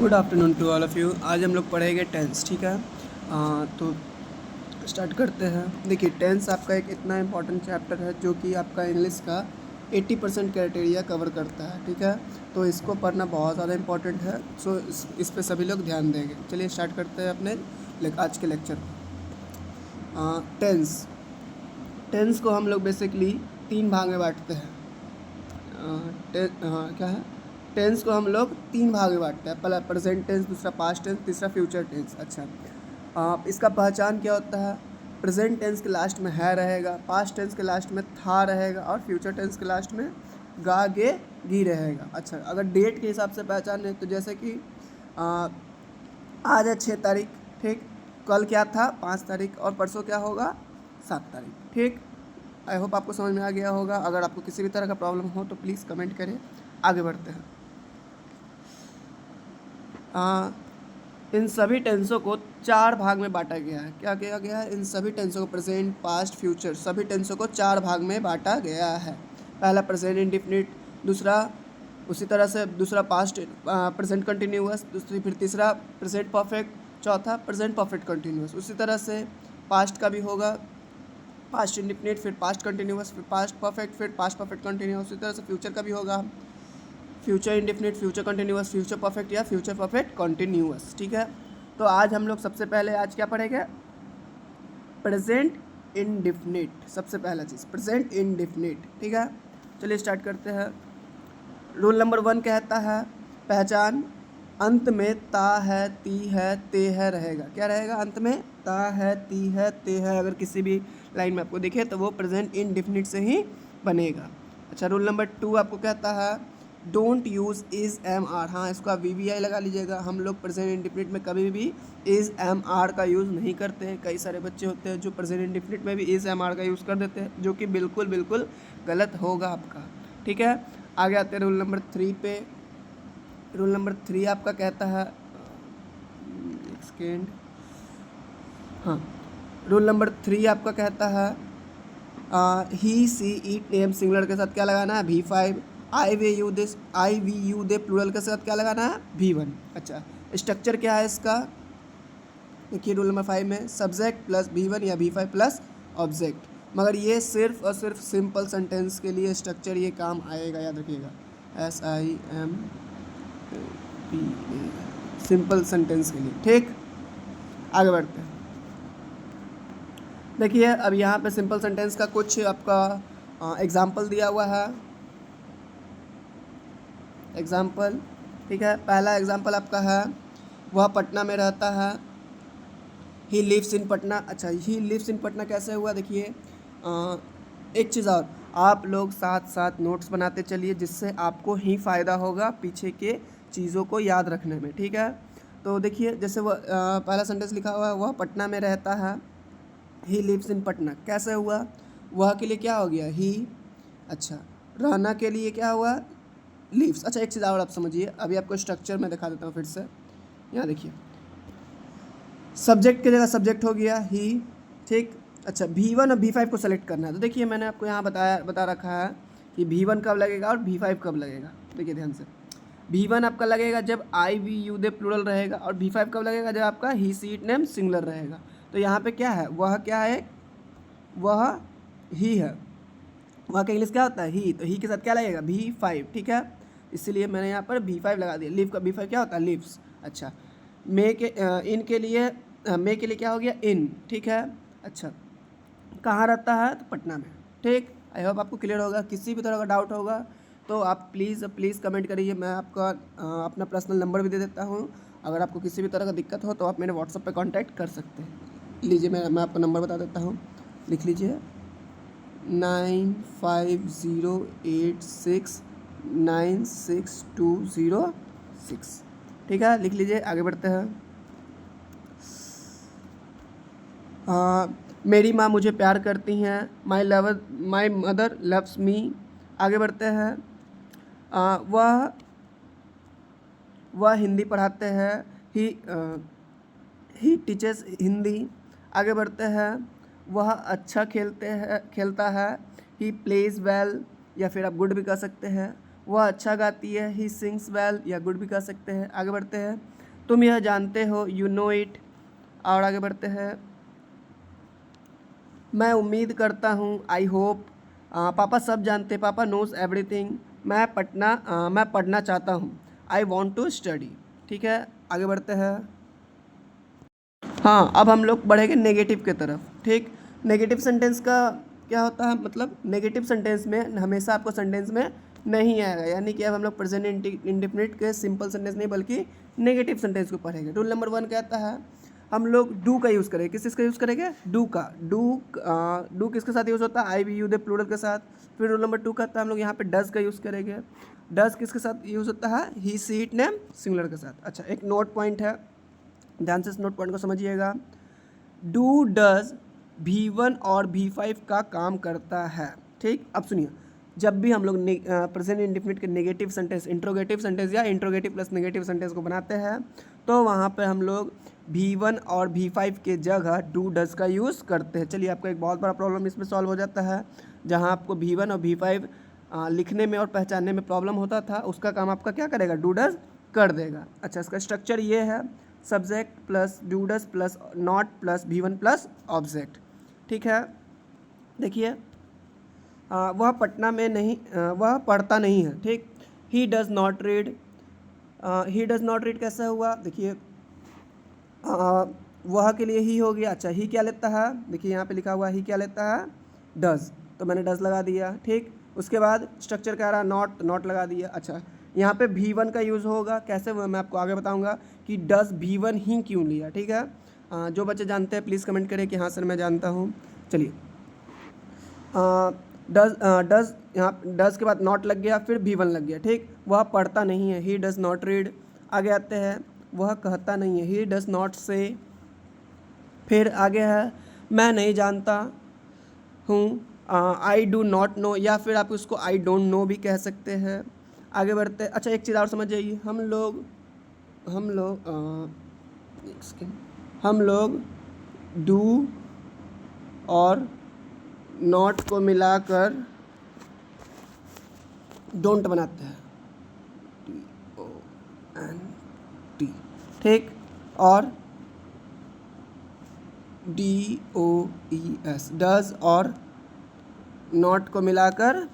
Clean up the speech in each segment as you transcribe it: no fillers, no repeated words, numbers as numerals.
Good afternoon to all of you. आज हम लोग पढ़ेंगे टेंस, ठीक है। तो स्टार्ट करते हैं। देखिए, टेंस आपका एक इतना इम्पॉर्टेंट चैप्टर है जो कि आपका इंग्लिश का 80% क्राइटेरिया कवर करता है, ठीक है। तो इसको पढ़ना बहुत ज़्यादा इम्पॉर्टेंट है। सो इस पे सभी लोग ध्यान देंगे। चलिए स्टार्ट करते हैं अपने आज के लेक्चर। टेंस टेंस को हम लोग बेसिकली 3 भाग में बांटते हैं। क्या है, टेंस को हम लोग 3 भाग में बांटते हैं। पहला प्रेजेंट टेंस, दूसरा पास्ट टेंस, तीसरा फ्यूचर टेंस। अच्छा, इसका पहचान क्या होता है? प्रेजेंट टेंस के लास्ट में है रहेगा, पास्ट टेंस के लास्ट में था रहेगा और फ्यूचर टेंस के लास्ट में गा गे गी रहेगा। अच्छा, अगर डेट के हिसाब से पहचान है तो जैसे कि आज है 6 तारीख, ठीक। कल क्या था? 5 तारीख। और परसों क्या होगा? 7 तारीख, ठीक। आई होप आपको समझ में आ गया होगा। अगर आपको किसी भी तरह का प्रॉब्लम हो तो प्लीज़ कमेंट करें। आगे बढ़ते हैं। इन सभी टेंसों को 4 भाग में बांटा गया है। क्या किया गया है? इन सभी टेंसों को, प्रेजेंट, पास्ट, फ्यूचर, सभी टेंसों को 4 भाग में बांटा गया है। पहला प्रेजेंट इंडिफिनिट, दूसरा उसी तरह से दूसरा पास्ट प्रेजेंट कंटिन्यूअस, दूसरी फिर तीसरा प्रेजेंट परफेक्ट, चौथा प्रेजेंट परफेक्ट कंटिन्यूअस। उसी तरह से पास्ट का भी होगा, पास्ट इंडिफिनिट, फिर पास्ट कंटिन्यूअस, फिर पास्ट परफेक्ट, फिर पास्ट परफेक्ट कंटिन्यूअस। उसी तरह से फ्यूचर का भी होगा, future indefinite, future continuous, future perfect या फ्यूचर परफेक्ट कंटिन्यूअस, ठीक है। तो आज हम लोग सबसे पहले आज क्या पढ़ेंगे? Present indefinite. सबसे पहला चीज़ प्रेजेंट इंडिफिनिट, ठीक है। चलिए स्टार्ट करते हैं। रूल नंबर 1 कहता है, पहचान, अंत में ता है, ती है, ते है रहेगा। क्या रहेगा? अंत में ता है, ती है, ते है। अगर किसी भी लाइन में आपको दिखे तो वो प्रेजेंट इंडिफिनिट से ही बनेगा। अच्छा, रूल नंबर 2 आपको कहता है, don't use is am are. हाँ, इसको आप VVI लगा लीजिएगा। हम लोग प्रेजेंट इंडिफिनिट में कभी भी इज़ एम आर का यूज़ नहीं करते हैं। कई सारे बच्चे होते हैं जो प्रेजेंट इंडिफिनिट में भी इज़ एम आर का यूज़ कर देते हैं, जो कि बिल्कुल बिल्कुल गलत होगा आपका, ठीक है। आगे आते हैं रूल नंबर 3 पे। रूल नंबर 3 आपका कहता है, एक सेकेंड, हाँ, रूल नंबर 3 आपका कहता है, he she it name singular के साथ क्या लगाना है? V5। I we you they plural के साथ क्या लगाना है? V1। अच्छा, स्ट्रक्चर क्या है इसका? देखिए, रूल नंबर 5 में सब्जेक्ट प्लस V1 या V5 प्लस ऑब्जेक्ट। मगर ये सिर्फ और सिर्फ सिंपल सेंटेंस के लिए स्ट्रक्चर ये काम आएगा, याद रखिएगा। SIMPA, सिंपल सेंटेंस के लिए, ठीक। आगे बढ़ते हैं। देखिए, अब यहाँ पे सिंपल सेंटेंस का कुछ आपका एग्जाम्पल दिया हुआ है। एग्जाम्पल, ठीक है। पहला एग्जाम्पल आपका है, वह पटना में रहता है। He lives in Patna. अच्छा, ही लिव्स इन पटना कैसे हुआ? देखिए, एक चीज़ और, आप लोग साथ साथ नोट्स बनाते चलिए, जिससे आपको ही फ़ायदा होगा पीछे के चीज़ों को याद रखने में, ठीक है। तो देखिए, जैसे वह पहला सेंटेंस लिखा हुआ है, वह पटना में रहता है। ही लिव्स इन पटना कैसे हुआ? वह के लिए क्या हो गया? ही। अच्छा, रहना के लिए क्या हुआ? लिव्स। अच्छा, एक चीज़ और आप समझिए, अभी आपको स्ट्रक्चर में दिखा देता हूँ फिर से। यहाँ देखिए, सब्जेक्ट की जगह सब्जेक्ट हो गया ही, ठीक। अच्छा, V1 और V5 को सेलेक्ट करना है। तो देखिए, मैंने आपको यहाँ बता रखा है कि V1 कब लगेगा और V5 कब लगेगा। देखिए ध्यान से, V1 आपका लगेगा जब आई वी यू दे प्लूरल रहेगा, और V5 कब लगेगा? जब आपका ही सी इट नेम सिंगुलर रहेगा। तो यहाँ पे क्या है? वह क्या है? वह ही है। वह का इंग्लिश क्या होता है? ही। तो ही के साथ क्या लगेगा? V5, ठीक है। इसीलिए मैंने यहाँ पर V5 लगा दिया। लिव का V5 क्या होता है? लिव्स। अच्छा, मे के इन के लिए मे के लिए क्या हो गया? इन, ठीक है। अच्छा, कहाँ रहता है? तो पटना में, ठीक। आई होप आपको क्लियर होगा। किसी भी तरह का डाउट होगा तो आप प्लीज़ कमेंट करिए। मैं आपका अपना पर्सनल नंबर भी दे देता हूँ। अगर आपको किसी भी तरह का दिक्कत हो तो आप मेरे व्हाट्सएप पे कांटेक्ट कर सकते हैं। लीजिए, मैं आपको नंबर बता देता हूँ, लिख लीजिए, 9508696206, ठीक है। लिख लीजिए, आगे बढ़ते हैं। मेरी माँ मुझे प्यार करती हैं। My mother loves me. आगे बढ़ते हैं। वह हिंदी पढ़ाते हैं। ही टीचर्स हिंदी। आगे बढ़ते हैं। वह अच्छा खेलता है। ही प्लेज वेल, या फिर आप गुड भी कह सकते हैं। वह अच्छा गाती है, ही सिंग्स वेल, या गुड भी कह सकते हैं। आगे बढ़ते हैं, तुम यह जानते हो, यू नो इट। और आगे बढ़ते हैं, मैं उम्मीद करता हूँ, आई होप। पापा सब जानते हैं, पापा नोज एवरीथिंग। मैं पढ़ना चाहता हूँ, आई वॉन्ट टू स्टडी। ठीक है, आगे बढ़ते हैं। हाँ, अब हम लोग बढ़ेंगे नेगेटिव की तरफ। ठीक, नेगेटिव सेंटेंस का क्या होता है, मतलब नेगेटिव सेंटेंस में हमेशा आपको सेंटेंस में नहीं आएगा, यानी कि अब हम लोग प्रेजेंट इंडेफिनिट के सिंपल सेंटेंस नहीं बल्कि नेगेटिव सेंटेंस को पढ़ेंगे। रूल नंबर 1 कहता है हम लोग डू का यूज़ करेंगे। किस का यूज़ करेंगे? डू का। डू किसके साथ यूज़ होता है? आई वी यू दे प्लूरल के साथ। फिर रूल नंबर 2 कहता है हम लोग यहाँ पे डज का यूज़ करेंगे। डज किसके साथ यूज़ होता है? He she it name singular के साथ। अच्छा, एक नोट पॉइंट है, ध्यान से इस नोट पॉइंट को समझिएगा। डू डज V1 और V5 का काम करता है। ठीक, अब सुनिए, जब भी हम लोग प्रेजेंट इंडेफिनिट के नेगेटिव सेंटेंस, इंट्रोगेटिव सेंटेंस या इंट्रोगेटिव प्लस नेगेटिव सेंटेंस को बनाते हैं तो वहाँ पे हम लोग V1 और V5 के जगह डू डज का यूज़ करते हैं। चलिए, आपका एक बहुत बड़ा प्रॉब्लम इसमें सॉल्व हो जाता है। जहाँ आपको V1 और V5 लिखने में और पहचानने में प्रॉब्लम होता था, उसका काम आपका क्या करेगा? डू डज कर देगा। अच्छा, इसका स्ट्रक्चर ये है, subject plus do does plus not plus V1 plus object. ठीक है, देखिए, वह पटना में नहीं, वह पढ़ता नहीं है। ठीक, he does not read. He does not read कैसा हुआ? देखिए, वह के लिए ही हो गया। अच्छा, ही क्या लेता है? देखिए यहाँ पे लिखा हुआ ही क्या लेता है? डज़, तो मैंने डज़ लगा दिया। ठीक, उसके बाद स्ट्रक्चर कह रहा नॉट, नॉट लगा दिया। अच्छा, यहाँ पे V1 का यूज़ होगा, कैसे हुआ मैं आपको आगे बताऊँगा कि डज़ V1 ही क्यों लिया। ठीक है, जो बच्चे जानते हैं प्लीज़ कमेंट करें कि हाँ सर मैं जानता हूँ। चलिए, डज़ यहाँ डज़ के बाद नॉट लग गया, फिर V1 लग गया। ठीक, वह पढ़ता नहीं है, ही डज़ नॉट रीड। आगे आते हैं, वह कहता नहीं है, ही डज़ नॉट से। फिर आगे है, मैं नहीं जानता हूँ, आई डू नॉट नो, या फिर आप उसको आई डोंट नो भी कह सकते हैं। आगे बढ़ते हैं। अच्छा, एक चीज़ और समझ जाइए, हम लोग डू और नॉट को मिलाकर डोंट बनाते हैं, DONT। ठीक, और DOES, डज और नॉट को मिलाकर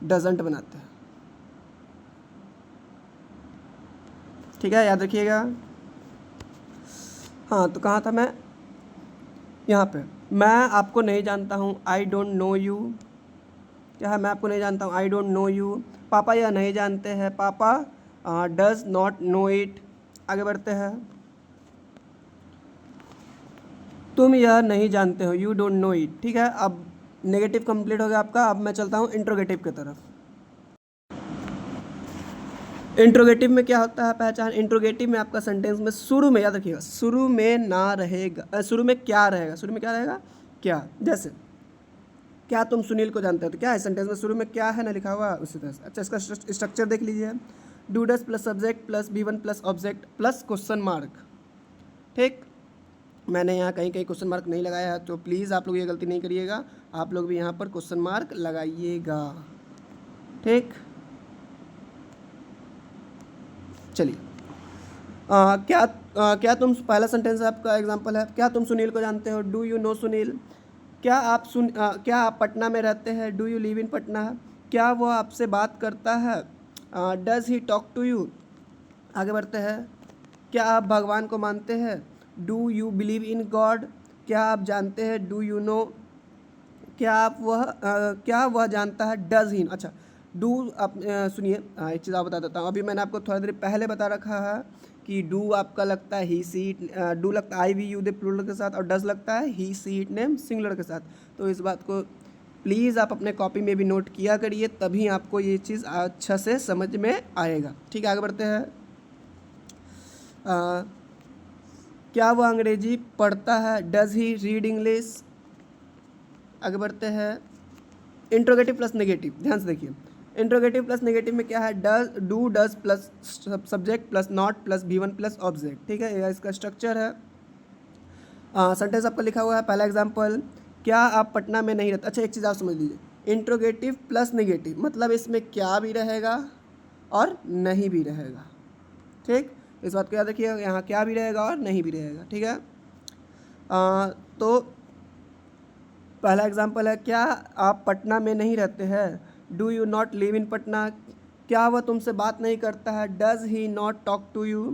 डजंट बनाते हैं। ठीक है, याद रखिएगा। हाँ, तो कहाँ था मैं? यहाँ पे, मैं आपको नहीं जानता हूँ, आई डोंट नो यू। क्या है? मैं आपको नहीं जानता हूँ, आई डोंट नो यू। पापा यह नहीं जानते हैं, पापा डज नॉट नो इट। आगे बढ़ते हैं, तुम यह नहीं जानते हो, यू डोंट नो इट। ठीक है, अब नेगेटिव कंप्लीट हो गया आपका। अब मैं चलता हूँ इंट्रोगेटिव की तरफ। इंट्रोगेटिव में क्या होता है पहचान? इंट्रोगेटिव में आपका सेंटेंस में शुरू में, याद रखिएगा, शुरू में ना रहेगा, शुरू में क्या रहेगा? शुरू में क्या रहेगा? क्या। जैसे, क्या तुम सुनील को जानते हो, तो क्या है सेंटेंस में शुरू में क्या है ना लिखा हुआ, उसी तरह से। अच्छा, इसका स्ट्रक्चर देख लीजिए, do does plus subject plus V1 plus object plus question mark. ठीक, मैंने यहाँ कहीं कहीं क्वेश्चन मार्क नहीं लगाया है, तो प्लीज़ आप लोग ये गलती नहीं करिएगा, आप लोग भी यहाँ पर क्वेश्चन मार्क लगाइएगा। ठीक, चलिए, क्या तुम, पहला सेंटेंस आपका एग्जांपल है, क्या तुम सुनील को जानते हो? Do you know Sunil. क्या आप पटना में रहते हैं? Do you live in Patna. क्या वो आपसे बात करता है? Does he talk to you. आगे बढ़ते हैं, क्या आप भगवान को मानते हैं? Do you believe in God. क्या आप जानते हैं? Do you know. क्या वह जानता है? Does he. अच्छा, डू, आप सुनिए, एक चीज़ आप बता देता हूँ, अभी मैंने आपको थोड़ी देर पहले बता रखा है कि डू आपका लगता है ही सी इट, डू लगता है आई वी यू दे प्लूरल के साथ, और डज लगता है he she it name singular के साथ। तो इस बात को प्लीज़ आप अपने कॉपी में भी नोट किया करिए, तभी आपको ये चीज़ अच्छा से समझ में आएगा। ठीक है, आगे बढ़ते हैं। क्या वह अंग्रेजी पढ़ता है? Does he read English. आगे बढ़ते हैं, इंट्रोगेटिव प्लस नेगेटिव, ध्यान से देखिए, इंट्रोगेटिव प्लस नेगेटिव में क्या है? Does, do does plus subject plus not plus V1 plus object. ठीक है, यह इसका स्ट्रक्चर है। सेंटेंस आपका लिखा हुआ है, पहला एग्जांपल, क्या आप पटना में नहीं रहते। अच्छा, एक चीज़ आप समझ लीजिए, इंट्रोगेटिव प्लस नेगेटिव, मतलब इसमें क्या भी रहेगा और नहीं भी रहेगा। ठीक, इस बात को याद रखिएगा, यहाँ क्या भी रहेगा और नहीं भी रहेगा। ठीक है, तो पहला एग्जाम्पल है, क्या आप पटना में नहीं रहते हैं? Do you not live in Patna? क्या वह तुमसे बात नहीं करता है? Does he not talk to you?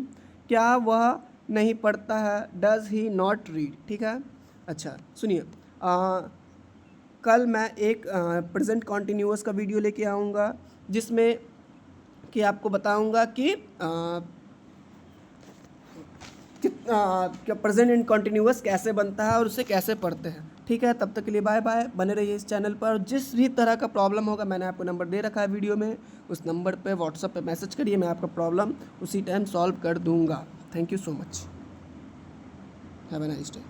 क्या वह नहीं पढ़ता है? Does he not read? ठीक है, अच्छा सुनिए, कल मैं एक प्रेजेंट कॉन्टिन्यूअस का वीडियो लेके आऊँगा जिसमें कि आपको बताऊँगा कि प्रेजेंट एंड कॉन्टिन्यूअस कैसे बनता है और उसे कैसे पढ़ते हैं। ठीक है, तब तक के लिए बाय बाय, बने रहिए इस चैनल पर। जिस भी तरह का प्रॉब्लम होगा, मैंने आपको नंबर दे रखा है वीडियो में, उस नंबर पे व्हाट्सएप पे मैसेज करिए, मैं आपका प्रॉब्लम उसी टाइम सॉल्व कर दूंगा। Thank you so much, have a nice day.